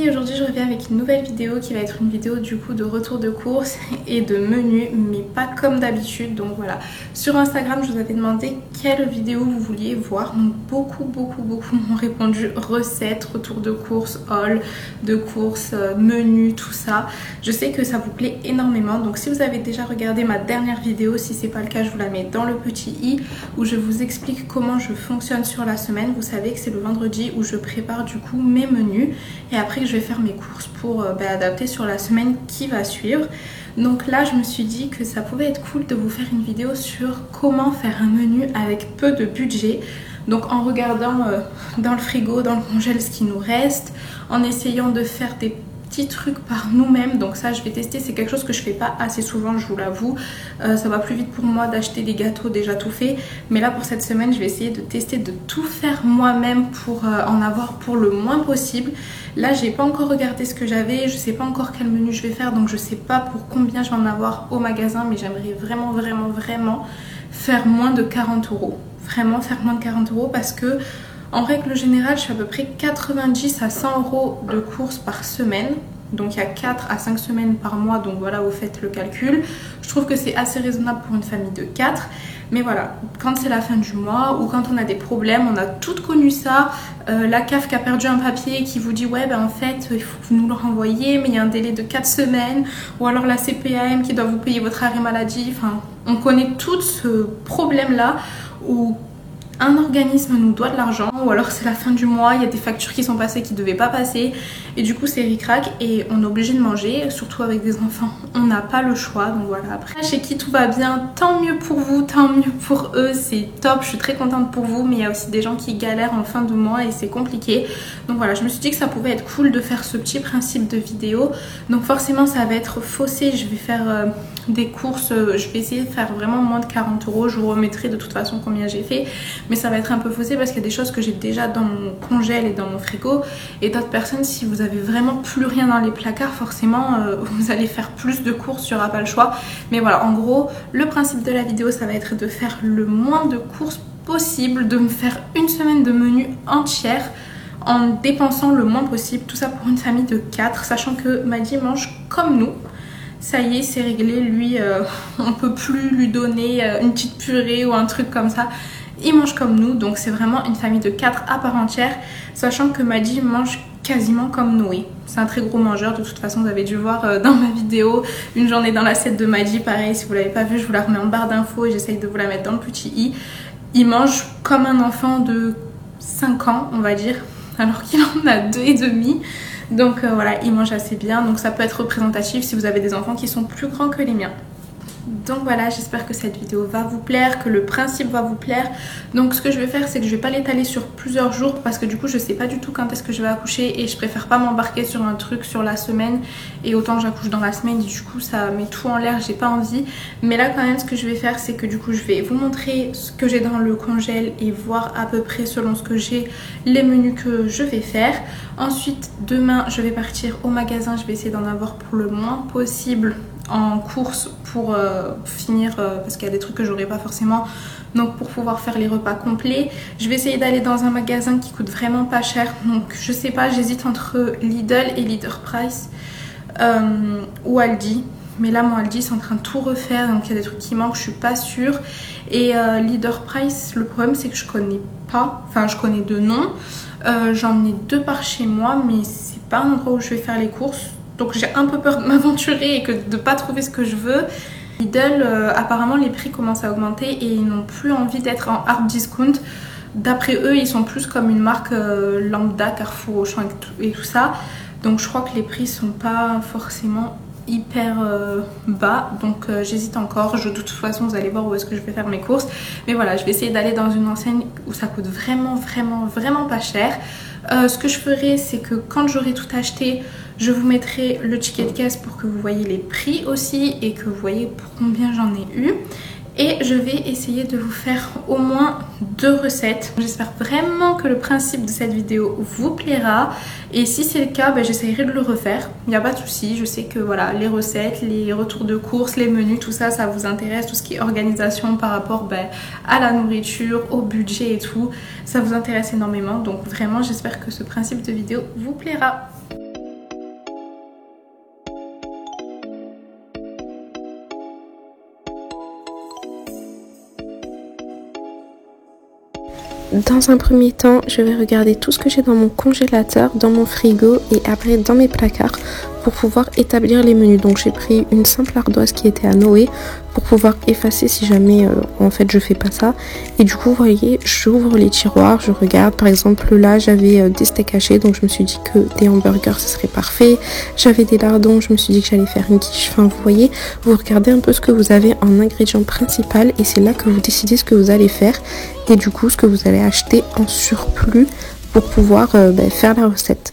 Coucou, aujourd'hui je reviens avec une nouvelle vidéo qui va être une vidéo du coup de retour de course et de menu, mais pas comme d'habitude. Donc voilà, sur Instagram je vous avais demandé quelle vidéo vous vouliez voir. Donc beaucoup m'ont répondu recettes, retour de course, haul de course, menu, tout ça. Je sais que ça vous plaît énormément, donc si vous avez déjà regardé ma dernière vidéo, si c'est pas le cas je vous la mets dans le petit i où je vous explique comment je fonctionne sur la semaine. Vous savez que c'est le vendredi où je prépare du coup mes menus et après que je vais faire mes courses pour adapter sur la semaine qui va suivre. Donc là je me suis dit que ça pouvait être cool de vous faire une vidéo sur comment faire un menu avec peu de budget. Donc en regardant dans le frigo, dans le congèle ce qui nous reste, en essayant de faire des petits trucs par nous-mêmes. Donc ça je vais tester, c'est quelque chose que je fais pas assez souvent, je vous l'avoue. Ça va plus vite pour moi d'acheter des gâteaux déjà tout faits, mais là pour cette semaine je vais essayer de tester de tout faire moi-même pour en avoir pour le moins possible. Là j'ai pas encore regardé ce que j'avais, je sais pas encore quel menu je vais faire, donc je sais pas pour combien je vais en avoir au magasin, mais j'aimerais vraiment faire moins de 40 €. Vraiment faire moins de 40 € parce que en règle générale, je fais à peu près 90 à 100 € de courses par semaine. Donc il y a 4 à 5 semaines par mois, donc voilà, vous faites le calcul. Je trouve que c'est assez raisonnable pour une famille de 4. Mais voilà, quand c'est la fin du mois ou quand on a des problèmes, on a toutes connu ça. La CAF qui a perdu un papier qui vous dit ouais ben en fait il faut que vous nous le renvoyiez, mais il y a un délai de 4 semaines. Ou alors la CPAM qui doit vous payer votre arrêt maladie. Enfin, on connaît tout ce problème là où un organisme nous doit de l'argent, ou alors c'est la fin du mois, il y a des factures qui sont passées qui ne devaient pas passer, et du coup c'est ric-rac et on est obligé de manger, surtout avec des enfants, on n'a pas le choix. Donc voilà, après chez qui tout va bien, tant mieux pour vous, tant mieux pour eux, c'est top, je suis très contente pour vous, mais il y a aussi des gens qui galèrent en fin de mois et c'est compliqué. Donc voilà, je me suis dit que ça pouvait être cool de faire ce petit principe de vidéo. Donc forcément ça va être faussé, je vais faire des courses, je vais essayer de faire vraiment moins de 40 €, je vous remettrai de toute façon combien j'ai fait, mais ça va être un peu faussé parce qu'il y a des choses que j'ai déjà dans mon congèle et dans mon frigo, et d'autres personnes, si vous avez vraiment plus rien dans les placards, forcément vous allez faire plus de courses, il n'y aura pas le choix. Mais voilà, en gros le principe de la vidéo ça va être de faire le moins de courses possible, de me faire une semaine de menu entière en dépensant le moins possible, tout ça pour une famille de 4, sachant que Maddy mange comme nous. Ça y est, c'est réglé, lui on peut plus lui donner une petite purée ou un truc comme ça. Il mange comme nous, donc c'est vraiment une famille de 4 à part entière, sachant que Maddy mange quasiment comme Noé. C'est un très gros mangeur, de toute façon vous avez dû voir dans ma vidéo une journée dans l'assiette de Maddy, pareil, si vous l'avez pas vu je vous la remets en barre d'infos et j'essaye de vous la mettre dans le petit i. Il mange comme un enfant de 5 ans on va dire, alors qu'il en a 2 et demi. Donc voilà, il mange assez bien, donc ça peut être représentatif si vous avez des enfants qui sont plus grands que les miens. Donc voilà, j'espère que cette vidéo va vous plaire, que le principe va vous plaire. Donc ce que je vais faire, c'est que je vais pas l'étaler sur plusieurs jours parce que du coup je sais pas du tout quand est-ce que je vais accoucher et je préfère pas m'embarquer sur un truc sur la semaine, et autant j'accouche dans la semaine et du coup ça met tout en l'air, j'ai pas envie. Mais là quand même ce que je vais faire, c'est que du coup je vais vous montrer ce que j'ai dans le congèle et voir à peu près selon ce que j'ai les menus que je vais faire. Ensuite demain je vais partir au magasin, je vais essayer d'en avoir pour le moins possible en course pour finir parce qu'il y a des trucs que j'aurai pas forcément, donc pour pouvoir faire les repas complets. Je vais essayer d'aller dans un magasin qui coûte vraiment pas cher, donc je sais pas, j'hésite entre Lidl et Leader Price ou Aldi, mais là mon Aldi c'est en train de tout refaire, donc il y a des trucs qui manquent, je suis pas sûre. Et Leader Price, le problème c'est que je connais pas, enfin je connais de nom, j'en ai 2 par chez moi, mais c'est pas un endroit où je vais faire les courses. Donc j'ai un peu peur de m'aventurer et que de pas trouver ce que je veux. Lidl, apparemment les prix commencent à augmenter et ils n'ont plus envie d'être en hard discount. D'après eux, ils sont plus comme une marque lambda, Carrefour, Auchan et tout ça. Donc je crois que les prix sont pas forcément hyper bas, donc j'hésite encore. De toute façon vous allez voir où est-ce que je vais faire mes courses, mais voilà, je vais essayer d'aller dans une enseigne où ça coûte vraiment pas cher. Ce que je ferai, c'est que quand j'aurai tout acheté, je vous mettrai le ticket de caisse pour que vous voyez les prix aussi et que vous voyez pour combien j'en ai eu. Et je vais essayer de vous faire au moins 2 recettes. J'espère vraiment que le principe de cette vidéo vous plaira. Et si c'est le cas, j'essaierai de le refaire. Il n'y a pas de souci. Je sais que voilà, les recettes, les retours de courses, les menus, tout ça, ça vous intéresse. Tout ce qui est organisation par rapport à la nourriture, au budget et tout, ça vous intéresse énormément. Donc vraiment, j'espère que ce principe de vidéo vous plaira. Dans un premier temps, je vais regarder tout ce que j'ai dans mon congélateur, dans mon frigo et après dans mes placards pour pouvoir établir les menus. Donc j'ai pris une simple ardoise qui était à Noé pour pouvoir effacer si jamais en fait je fais pas ça. Et du coup vous voyez, j'ouvre les tiroirs, je regarde. Par exemple là j'avais des steaks hachés, donc je me suis dit que des hamburgers ce serait parfait. J'avais des lardons, je me suis dit que j'allais faire une quiche. Enfin vous voyez, vous regardez un peu ce que vous avez en ingrédient principal et c'est là que vous décidez ce que vous allez faire et du coup ce que vous allez acheter en surplus pour pouvoir faire la recette.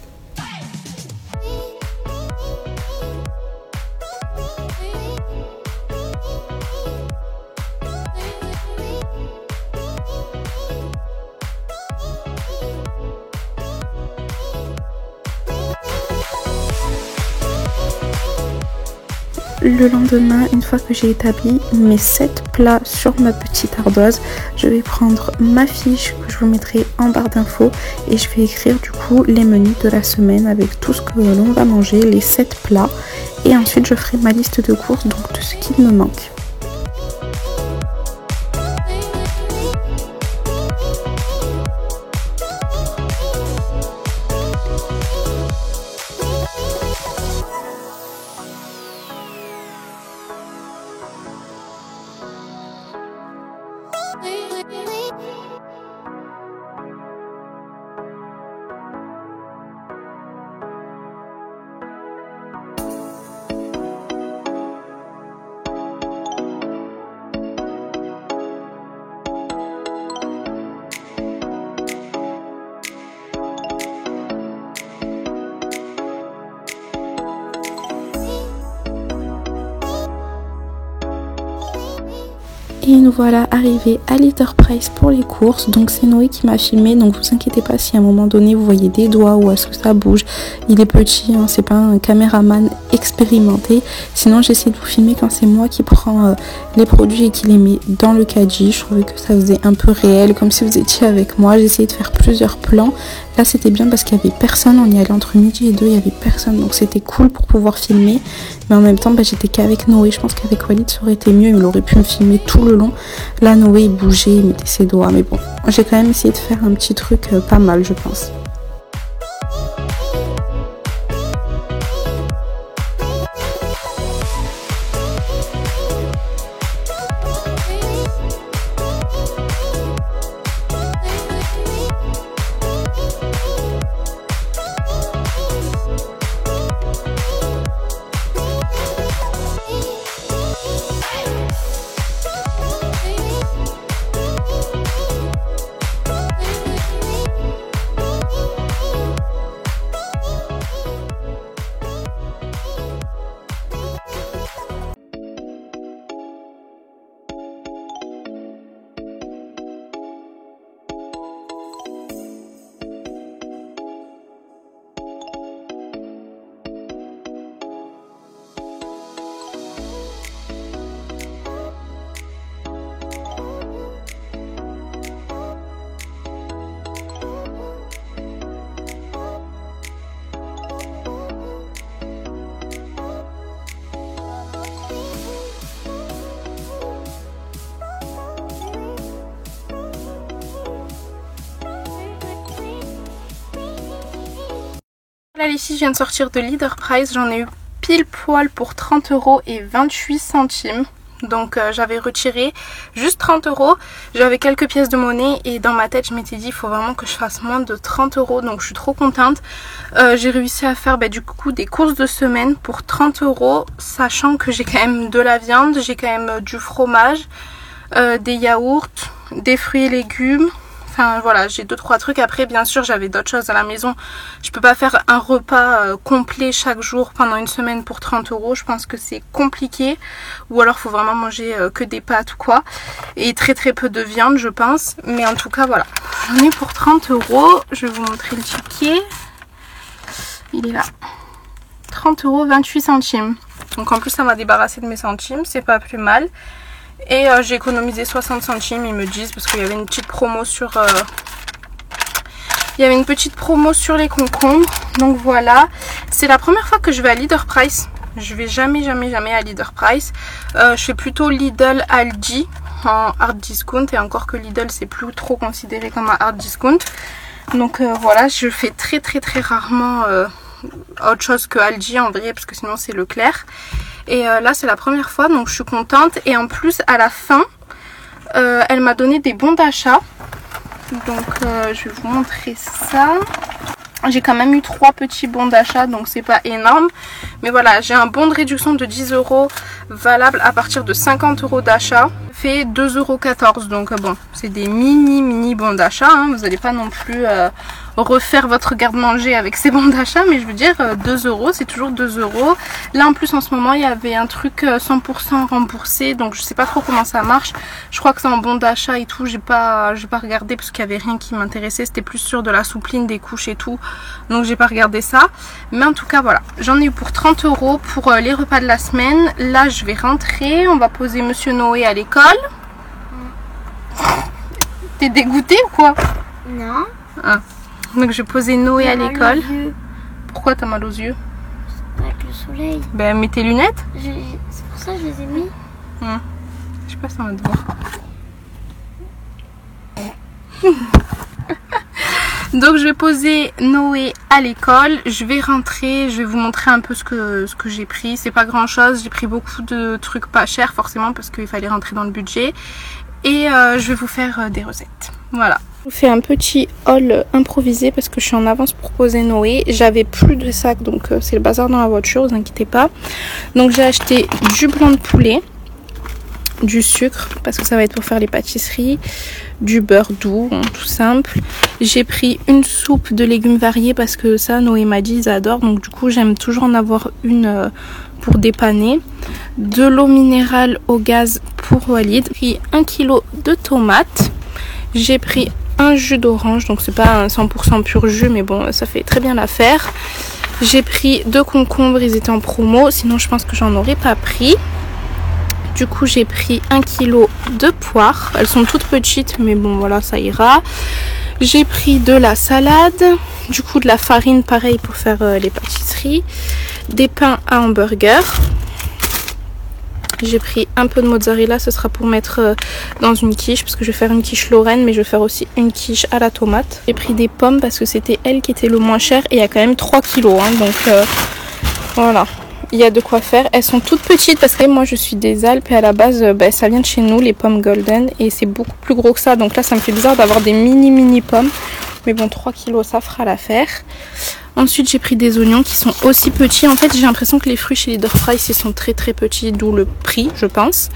Le lendemain, une fois que j'ai établi mes 7 plats sur ma petite ardoise, je vais prendre ma fiche que je vous mettrai en barre d'infos et je vais écrire du coup les menus de la semaine avec tout ce que l'on va manger, les 7 plats. Et ensuite je ferai ma liste de courses, donc de ce qui me manque. Et nous voilà arrivés à Leader Price pour les courses. Donc c'est Noé qui m'a filmé, donc vous inquiétez pas si à un moment donné vous voyez des doigts ou est-ce que ça bouge. Il est petit, hein, c'est pas un caméraman expérimenté. Sinon j'essaie de vous filmer quand c'est moi qui prends les produits et qui les mets dans le caddie. Je trouvais que ça faisait un peu réel, comme si vous étiez avec moi. J'ai essayé de faire plusieurs plans. Là c'était bien parce qu'il y avait personne, on y allait entre midi et 2, il y avait personne, donc c'était cool pour pouvoir filmer. Mais en même temps j'étais qu'avec Noé, je pense qu'avec Walid ça aurait été mieux, il aurait pu me filmer tout le long. Là Noé il bougeait, il mettait ses doigts, mais bon, j'ai quand même essayé de faire un petit truc pas mal je pense. Là ici je viens de sortir de Leader Price, j'en ai eu pile poil pour 30 € et 28 centimes. Donc j'avais retiré juste 30 €, j'avais quelques pièces de monnaie et dans ma tête je m'étais dit il faut vraiment que je fasse moins de 30 €, donc je suis trop contente. J'ai réussi à faire du coup des courses de semaine pour 30 €, sachant que j'ai quand même de la viande, j'ai quand même du fromage, des yaourts, des fruits et légumes. Enfin voilà, j'ai 2-3 trucs. Après bien sûr j'avais d'autres choses à la maison. Je peux pas faire un repas complet chaque jour pendant une semaine pour 30 €. Je pense que c'est compliqué. Ou alors faut vraiment manger que des pâtes ou quoi. Et très peu de viande je pense. Mais en tout cas voilà. J'en ai pour 30 €. Je vais vous montrer le ticket. Il est là. 30 € 28 centimes. Donc en plus ça m'a débarrassé de mes centimes. C'est pas plus mal. Et j'ai économisé 60 centimes, ils me disent, parce qu'il y avait une petite promo sur les concombres. Donc voilà, c'est la première fois que je vais à Leader Price. Je vais jamais à Leader Price. Je fais plutôt Lidl, Aldi. en hard discount, et encore que Lidl c'est plus trop considéré comme un hard discount. Donc voilà, je fais très rarement autre chose que Aldi en vrai, parce que sinon c'est Leclerc. Et là c'est la première fois, donc je suis contente. Et en plus à la fin elle m'a donné des bons d'achat, donc je vais vous montrer ça. J'ai quand même eu 3 petits bons d'achat, donc c'est pas énorme. Mais voilà, j'ai un bon de réduction de 10 € valable à partir de 50 € d'achat. Fait 2,14 €, donc bon, c'est des mini bons d'achat, hein. Vous n'allez pas non plus refaire votre garde-manger avec ces bons d'achat, mais je veux dire 2 €, c'est toujours 2 €. Là en plus en ce moment il y avait un truc 100% remboursé, donc je sais pas trop comment ça marche. Je crois que c'est en bon d'achat et tout, j'ai pas regardé parce qu'il y avait rien qui m'intéressait, c'était plus sur de la soupline, des couches et tout, donc j'ai pas regardé ça. Mais en tout cas voilà, j'en ai eu pour 30 € pour les repas de la semaine. Là je vais rentrer, on va poser Monsieur Noé à l'école. T'es dégoûtée ou quoi? Non. Ah. Donc je vais poser Noé à l'école. Pourquoi t'as mal aux yeux? Avec le soleil. Ben mets tes lunettes. C'est pour ça que je les ai mis. Je sais pas si on va te voir. Donc je vais poser Noé à l'école. Je vais rentrer, je vais vous montrer un peu ce que j'ai pris. C'est pas grand chose, j'ai pris beaucoup de trucs pas chers forcément parce qu'il fallait rentrer dans le budget. Et je vais vous faire des recettes. Voilà. Je vous fais un petit haul improvisé parce que je suis en avance pour poser Noé. J'avais plus de sacs, donc c'est le bazar dans la voiture, vous inquiétez pas. Donc j'ai acheté du blanc de poulet, du sucre parce que ça va être pour faire les pâtisseries, du beurre doux, hein, tout simple. J'ai pris une soupe de légumes variés parce que ça Noé m'a dit ils adorent, donc du coup j'aime toujours en avoir une pour dépanner. De l'eau minérale au gaz pour Walid. J'ai pris 1 kg de tomates. J'ai pris un jus d'orange, donc c'est pas un 100% pur jus, mais bon ça fait très bien l'affaire. J'ai pris 2 concombres, ils étaient en promo, sinon je pense que j'en aurais pas pris. Du coup j'ai pris 1 kg de poires, elles sont toutes petites mais bon voilà ça ira. J'ai pris de la salade, du coup de la farine pareil pour faire les pâtisseries, des pains à hamburger. J'ai pris un peu de mozzarella, ce sera pour mettre dans une quiche parce que je vais faire une quiche Lorraine, mais je vais faire aussi une quiche à la tomate. J'ai pris des pommes parce que c'était elle qui était le moins cher et il y a quand même 3 kilos, hein, donc voilà. Il y a de quoi faire. Elles sont toutes petites parce que moi je suis des Alpes et à la base ça vient de chez nous, les pommes golden, et c'est beaucoup plus gros que ça, donc là ça me fait bizarre d'avoir des mini pommes, mais bon 3 kilos ça fera l'affaire. Ensuite j'ai pris des oignons qui sont aussi petits. En fait j'ai l'impression que les fruits chez Leader Price ils sont très petits, d'où le prix je pense.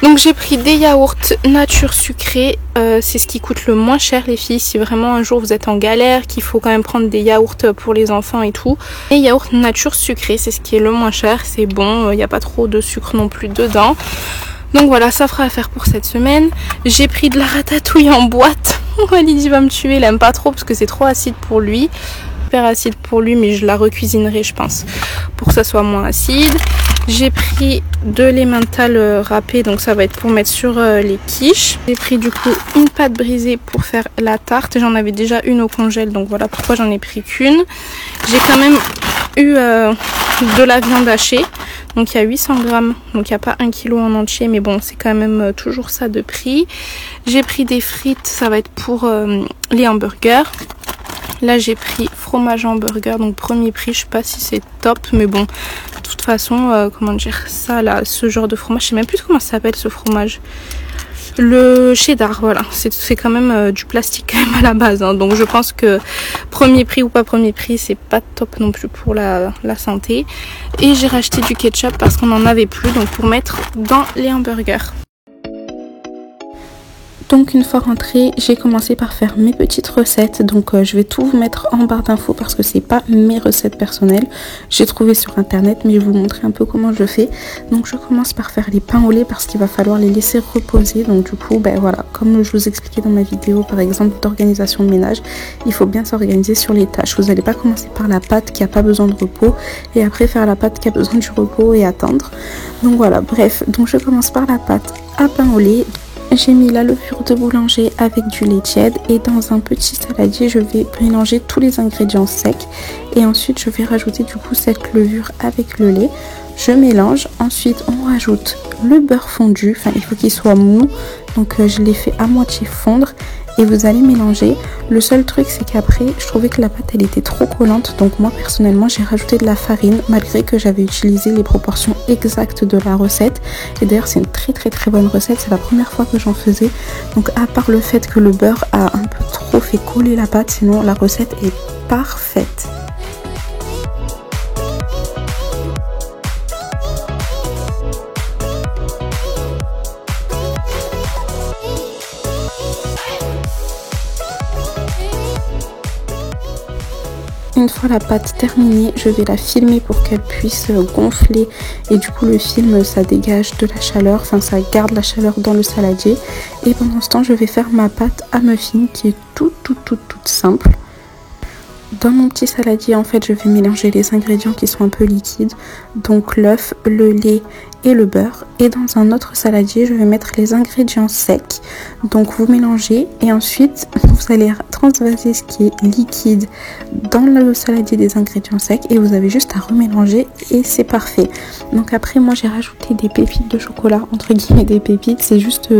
Donc j'ai pris des yaourts nature sucrés, c'est ce qui coûte le moins cher les filles, si vraiment un jour vous êtes en galère, qu'il faut quand même prendre des yaourts pour les enfants et tout. Les yaourts nature sucrés, c'est ce qui est le moins cher, c'est bon, il n'y a pas trop de sucre non plus dedans. Donc voilà, ça fera affaire pour cette semaine. J'ai pris de la ratatouille en boîte. Walid va me tuer, il aime pas trop parce que c'est trop acide pour lui. Super acide pour lui, mais je la recuisinerai je pense pour que ça soit moins acide. J'ai pris de l'emmental râpé, donc ça va être pour mettre sur les quiches. J'ai pris du coup une pâte brisée pour faire la tarte. J'en avais déjà une au congèle, donc voilà pourquoi j'en ai pris qu'une. J'ai quand même eu de la viande hachée, donc il y a 800 grammes, donc il n'y a pas 1 kg en entier, mais bon c'est quand même toujours ça de prix. J'ai pris des frites, ça va être pour les hamburgers. Là j'ai pris fromage hamburger, donc premier prix, je sais pas si c'est top, mais bon de toute façon comment dire ça là, ce genre de fromage, je sais même plus comment ça s'appelle ce fromage, le cheddar, voilà, c'est quand même du plastique quand même à la base, hein, donc je pense que premier prix ou pas premier prix c'est pas top non plus pour la santé. Et j'ai racheté du ketchup parce qu'on en avait plus, donc pour mettre dans les hamburgers. Donc une fois rentrée, j'ai commencé par faire mes petites recettes. Donc je vais tout vous mettre en barre d'infos parce que c'est pas mes recettes personnelles. J'ai trouvé sur internet, mais je vais vous montrer un peu comment je fais. Donc je commence par faire les pains au lait parce qu'il va falloir les laisser reposer. Donc du coup, voilà, comme je vous expliquais dans ma vidéo par exemple d'organisation de ménage, il faut bien s'organiser sur les tâches. Vous n'allez pas commencer par la pâte qui a pas besoin de repos et après faire la pâte qui a besoin du repos et attendre. Donc voilà, bref, donc je commence par la pâte à pain au lait. j'ai mis la levure de boulanger avec du lait tiède et dans un petit saladier, je vais mélanger tous les ingrédients secs et ensuite je vais rajouter du coup cette levure avec le lait. Je mélange, ensuite on rajoute le beurre fondu, enfin il faut qu'il soit mou, donc je l'ai fait à moitié fondre et vous allez mélanger. Le seul truc c'est qu'après je trouvais que la pâte elle était trop collante, donc moi personnellement j'ai rajouté de la farine malgré que j'avais utilisé les proportions exactes de la recette. Et d'ailleurs c'est une très bonne recette, c'est la première fois que j'en faisais, donc à part le fait que le beurre a un peu trop fait coller la pâte, sinon la recette est parfaite. Une fois la pâte terminée, je vais la filmer pour qu'elle puisse gonfler et du coup le film ça dégage de la chaleur, enfin ça garde la chaleur dans le saladier. Et pendant ce temps je vais faire ma pâte à muffins qui est toute simple. Dans mon petit saladier en fait je vais mélanger les ingrédients qui sont un peu liquides, donc l'œuf, le lait et le beurre. Et dans un autre saladier je vais mettre les ingrédients secs, donc vous mélangez et ensuite vous allez transvaser ce qui est liquide dans le saladier des ingrédients secs et vous avez juste à remélanger et c'est parfait. Donc après moi j'ai rajouté des pépites de chocolat, entre guillemets des pépites, c'est juste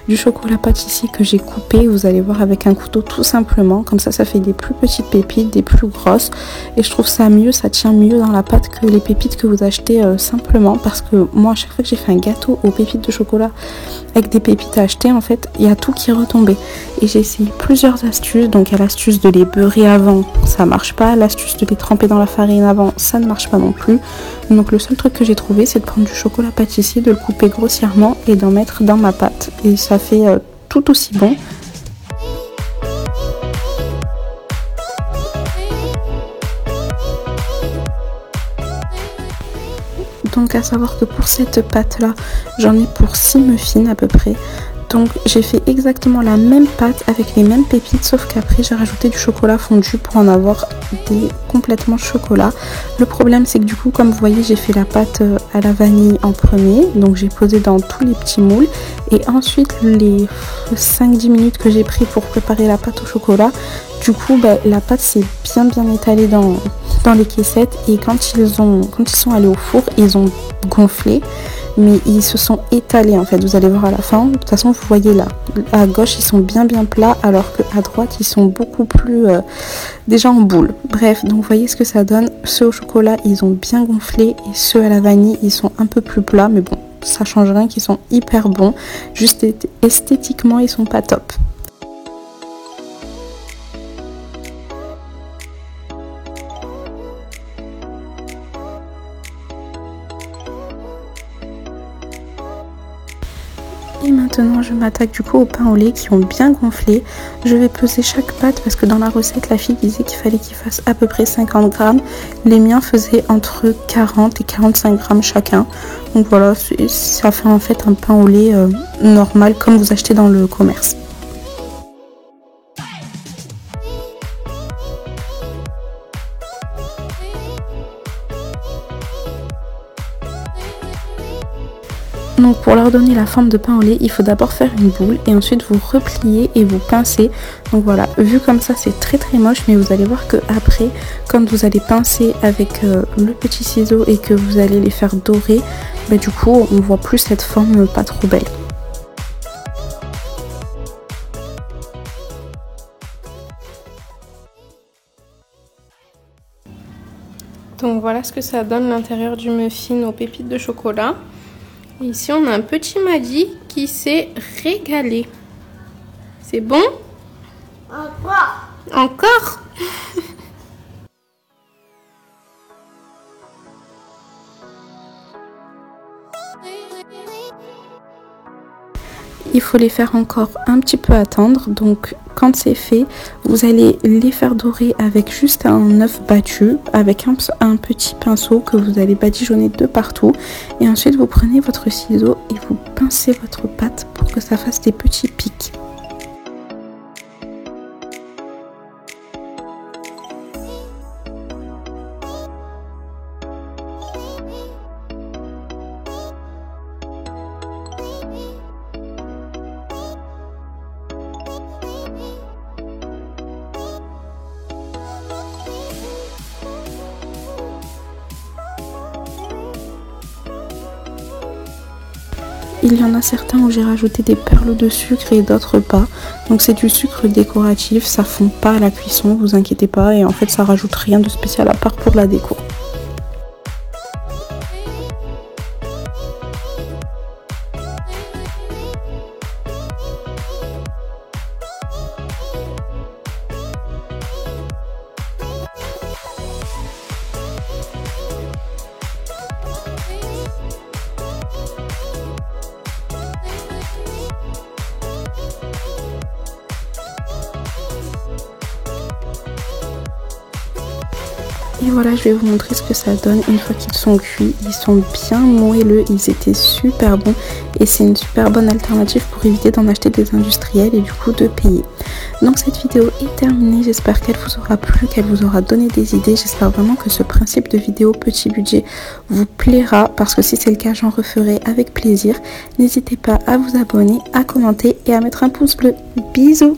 du chocolat pâtissier que j'ai coupé, vous allez voir avec un couteau tout simplement, comme ça fait des plus petites pépites, des plus grosses et je trouve ça mieux, ça tient mieux dans la pâte que les pépites que vous achetez simplement, parce que moi à chaque fois que j'ai fait un gâteau aux pépites de chocolat avec des pépites à acheter en fait il y a tout qui est retombé et j'ai essayé plusieurs astuces. Donc il y a l'astuce de les beurrer avant, ça marche pas, l'astuce de les tremper dans la farine avant, ça ne marche pas non plus. Donc le seul truc que j'ai trouvé c'est de prendre du chocolat pâtissier, de le couper grossièrement et d'en mettre dans ma pâte et ça fait tout aussi bon. Donc à savoir que pour cette pâte là j'en ai pour 6 muffins à peu près. Donc j'ai fait exactement la même pâte avec les mêmes pépites, sauf qu'après j'ai rajouté du chocolat fondu pour en avoir des complètement chocolat. Le problème c'est que du coup comme vous voyez j'ai fait la pâte à la vanille en premier, donc j'ai posé dans tous les petits moules et ensuite les 5-10 minutes que j'ai pris pour préparer la pâte au chocolat, du coup la pâte s'est bien étalée dans les caissettes et quand ils sont allés au four ils ont gonflé. Mais ils se sont étalés en fait, vous allez voir à la fin. De toute façon vous voyez là, à gauche ils sont bien plats alors qu'à droite ils sont beaucoup plus déjà en boule. Bref, donc vous voyez ce que ça donne. Ceux au chocolat ils ont bien gonflé et ceux à la vanille ils sont un peu plus plats. Mais bon, ça change rien, qu'ils sont hyper bons. Juste esthétiquement ils sont pas top. Et maintenant je m'attaque du coup aux pains au lait qui ont bien gonflé. Je vais peser chaque pâte parce que dans la recette la fille disait qu'il fallait qu'il fasse à peu près 50 grammes. Les miens faisaient entre 40 et 45 grammes chacun. Donc voilà, ça fait en fait un pain au lait normal comme vous achetez dans le commerce. Donc pour leur donner la forme de pain au lait, il faut d'abord faire une boule et ensuite vous repliez et vous pincez. Donc voilà, vu comme ça c'est très moche, mais vous allez voir que après, quand vous allez pincer avec le petit ciseau et que vous allez les faire dorer, du coup on voit plus cette forme pas trop belle. Donc voilà ce que ça donne l'intérieur du muffin aux pépites de chocolat. Et ici on a un petit Maddy qui s'est régalé. C'est bon? Encore? Il faut les faire encore un petit peu attendre. Donc quand c'est fait, vous allez les faire dorer avec juste un œuf battu, avec un petit pinceau que vous allez badigeonner de partout. Et ensuite vous prenez votre ciseau et vous pincez votre pâte pour que ça fasse des petits pics. Il y en a certains où j'ai rajouté des perles de sucre et d'autres pas. Donc c'est du sucre décoratif, ça fond pas à la cuisson, vous inquiétez pas. Et en fait ça rajoute rien de spécial à part pour la déco. Et voilà, je vais vous montrer ce que ça donne une fois qu'ils sont cuits. Ils sont bien moelleux, ils étaient super bons et c'est une super bonne alternative pour éviter d'en acheter des industriels et du coup de payer. Donc cette vidéo est terminée, j'espère qu'elle vous aura plu, qu'elle vous aura donné des idées. J'espère vraiment que ce principe de vidéo petit budget vous plaira parce que si c'est le cas, j'en referai avec plaisir. N'hésitez pas à vous abonner, à commenter et à mettre un pouce bleu. Bisous!